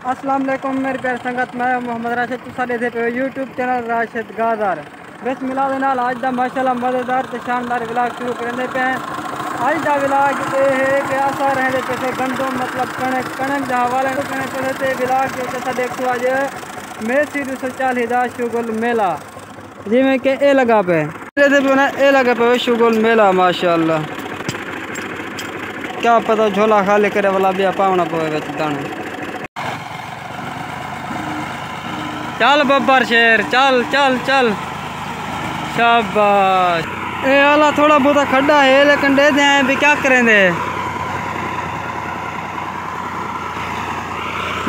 अस्सलाम वालेकुम मेरे प्यारे संगत, मैं मोहम्मद राशिद तुसा देखे पे यूट्यूब चैनल राशिद गाजार। बिस्मिल्लाह दे नाल अज दा माशाअल्लाह मज़ेदार ते शानदार विलाग शुरू करते पे हैं। अज दा विलाग ये है कि असा रहने पे गंदम मतलब कणक के हवाले करने पे विलाग जो असा देखो अज मेसी 240 दा शुगुल मेला जिमें कि ए लगा पे ए लगा पे शुगुल मेला माशाअल्लाह। क्या पता झोला खाली करे वाला भी पावना पवे दाने। चल बब्बर शेर चल चल चल शाबाश। ए आला थोड़ा बहुत खड्डा है लेकिन दे दे भी क्या करेंगे।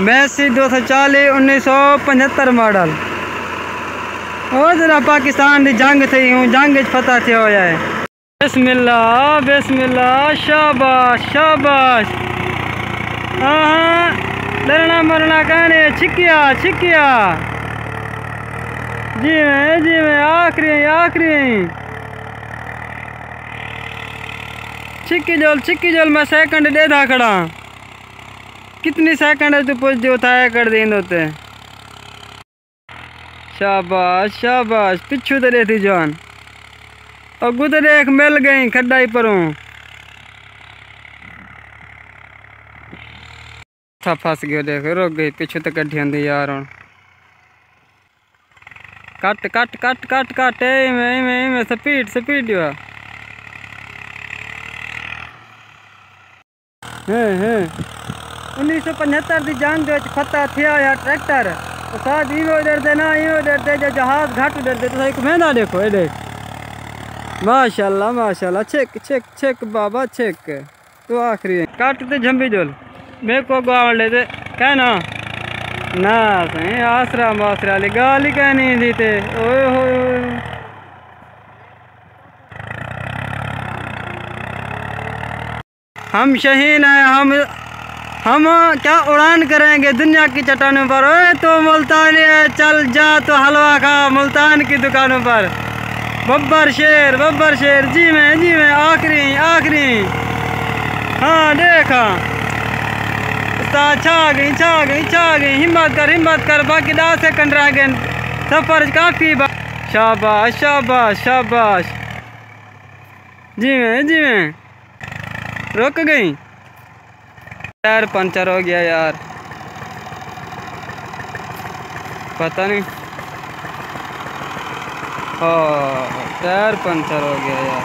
Messi 240 1975 model. ओ जरा पाकिस्तान की जंग थी हूँ जंग फतह थे हो जाए। बिस्मिल्लाह बिस्मिल्लाह शाबाश शाबाश। हाँ डरना मरना कहने छिकिया छिकिया जी मैं आखिरी छिक्की जोल मैं सेकंड दे दा खड़ा। कितनी सेकंड है तू पूछ जो था कर दें होते। शाबाश शाबाश पिछू तो रहती जान और गुदरे एक मिल गई खड्डाई परों था फंस गया। देख रुक गई पिछू तो कड्ढी आंदी यार हूँ। Cut cut cut cut cut में स्पीड स्पीड जो है 1975 की जंग फतह थे यार ट्रैक्टर साथ इो डरते ना इो डरते जो जहाज घट डरते तो एक महीना देखो ये देख माशाल्लाह माशाल्लाह छेक छेक छेक बाबा छेक तो आखिरी काटते झंबी जोल मेरे को गाँव लेते कहना ना सही आसरा मासरा वाली गाली कहनी जीते ओए हो। हम शहीन हैं हम क्या उड़ान करेंगे दुनिया की चट्टानों पर। ओए तो मुल्तानी है चल जा तो हलवा खा मुल्तान की दुकानों पर। बब्बर शेर जी में आखिरी हाँ देखा छा गई हिम्मत कर बाकी 10 सेकंड रह गए सफर काफी। शाबाश शाबाश शाबाश जी में रुक गई। टायर पंचर हो गया यार पता नहीं। टायर पंचर हो गया यार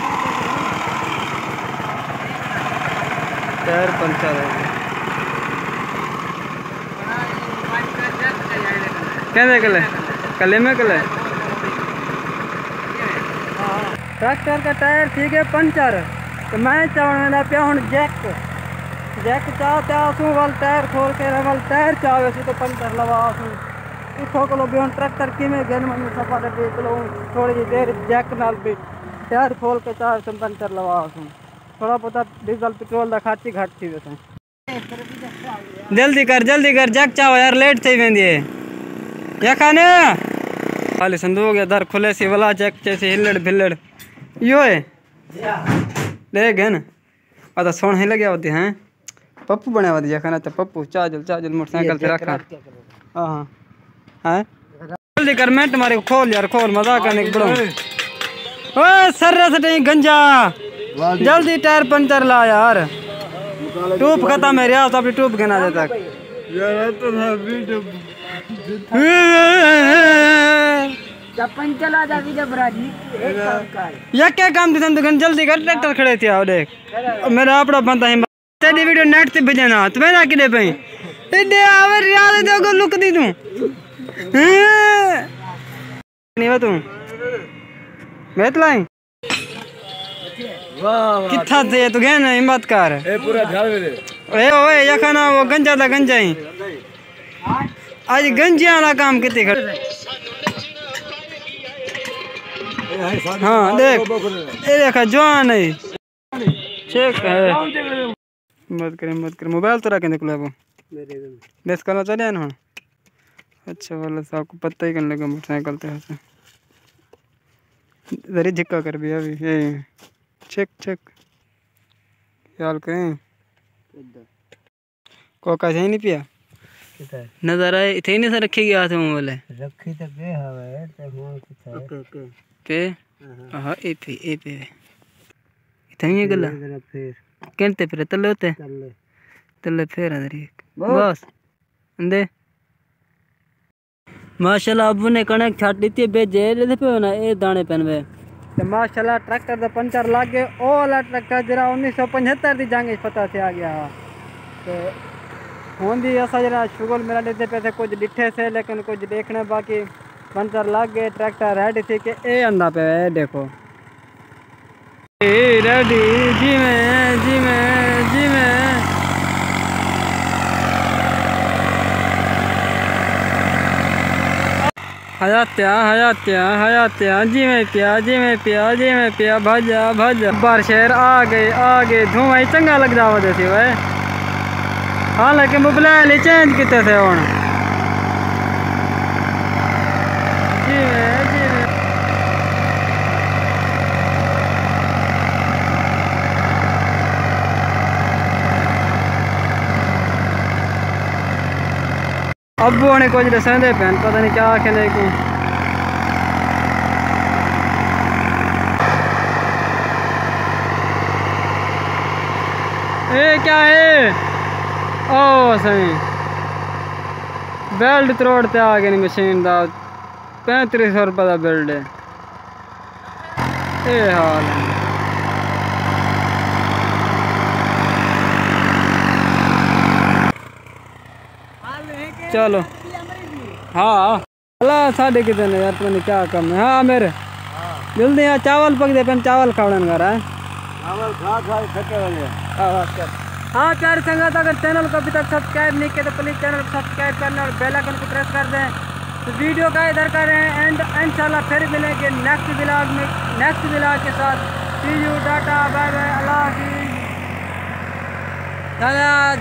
टायर पंचर हो गया। कले में ट्रैक्टर का टायर ठीक है पंचर तो मैं चाहना पिया हूँ जैक चाहते आसूँ वाल टायर खोल के वाल टायर चाहे तो पंचर लवा आसूँ इतो को भी हम ट्रैक्टर कि मन सफा देख लो थोड़ी जी देर जैक नाल भी टायर खोल के चाहे तुम पंचर लवा आसूँ। थोड़ा पता डीजल पेट्रोल का खर्च ही घट थी वैसे। जल्दी कर जैक चाहो यार लेट थी वेंदी है या खाने खाली संदूक या दर खुले सी वाला चेक जैसे हिलड़ भिलड़ यो है देख है ना तो सोन ही लगे होते हैं पप्पू बने होती है खाना तो पप्पू चाजल मोटरसाइकिल से रखा। हाँ हाँ जल्दी कर मैं तुम्हारे खोल यार खोल मजाक करने के बड़ो ओए सर गंजा जल्दी टायर पंचर ला यार ट्यूब खत्म है यार तो अपनी ट्यूब गिना देता या क्या काम थी तुम जल्दी कर ट्रैक्टर खड़े थे आओ देख मेरा अपना बनता है तेरी वीडियो नेट से भेजना तो मैं किने पे एडे आवर याद दे को लुक दी तू नहीं तू मैं लाई कितना थे तू गए ना हिम्मत कर ए पूरा ध्यान दे ए ओए या खाना वो गंजा था गंजा ही आज गंजिया वाला काम कितने खड़े। हाँ देख ये देखा जवान है चेक है मत कर मोबाइल तो रखें देख लो वो बेस करना चले ना। अच्छा वाला साहब को पता ही करने लगा मोटरसाइकिल तो जरी झिक्का कर भी अभी ये चेक ख्याल करें कोका सही नहीं पिया नजर आए इथे नहीं सर रखी गया हाथ में बोले रखी तो बे हवे ते हुन किथे ओके पे हां ए पे इथे ये गला फिर कहते फिर तले होते तले फिर अंदर बस अंदे माशाल्लाह अबू ने कणक छाट दी थी बेजे ले पे ना ए दाने पहनवे तो माशाल्लाह ट्रैक्टर दा पंचर लाग गए ओ वाला ट्रैक्टर जरा 1975 दी जंग पता से आ गया तो होंदी असा जरा शुगल मेरा लेते पैसे कुछ डिठे से लेकिन कुछ देखने बाकी पंचर लाग गए ट्रैक्टर रेडी थी कि ए अंदा पे देखो रेडी जी में हयात्या जी में पिया भाजा बार शहर आ गए धुआं चंगा लग जावा जैसे वह हालांकि मोबाइल चेंज किते थे हुन जी में अब वो कुछ दसेंदे पैन पता नहीं क्या आखने को ए क्या है ओ सही बेल्ट त्रोड़ते आ गए मशीन का 3500 रुपये का बेल्ट है ये हाल है चलो हाँ अल्लाह साढ़े कितने यार पता नहीं क्या कम है हाँ मेरे जल्दी यहाँ चावल पक दे पेन चावल खावड़न घर है चावल खा थके वाले हाँ प्यारे संगत अगर चैनल को अभी तक सब्सक्राइब नहीं किया तो प्लीज़ चैनल को सब्सक्राइब करना और बेल आइकन को प्रेस कर दें तो वीडियो का इधर करें एंड इंशाल्लाह फिर मिलेंगे नेक्स्ट व्लॉग के साथ सी यू टाटा बाय बाय अल्लाह हाफिज़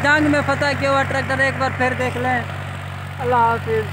जंग में फतह किया हुआ ट्रैक्टर एक बार फिर देख लें अल्लाह हाफिज़।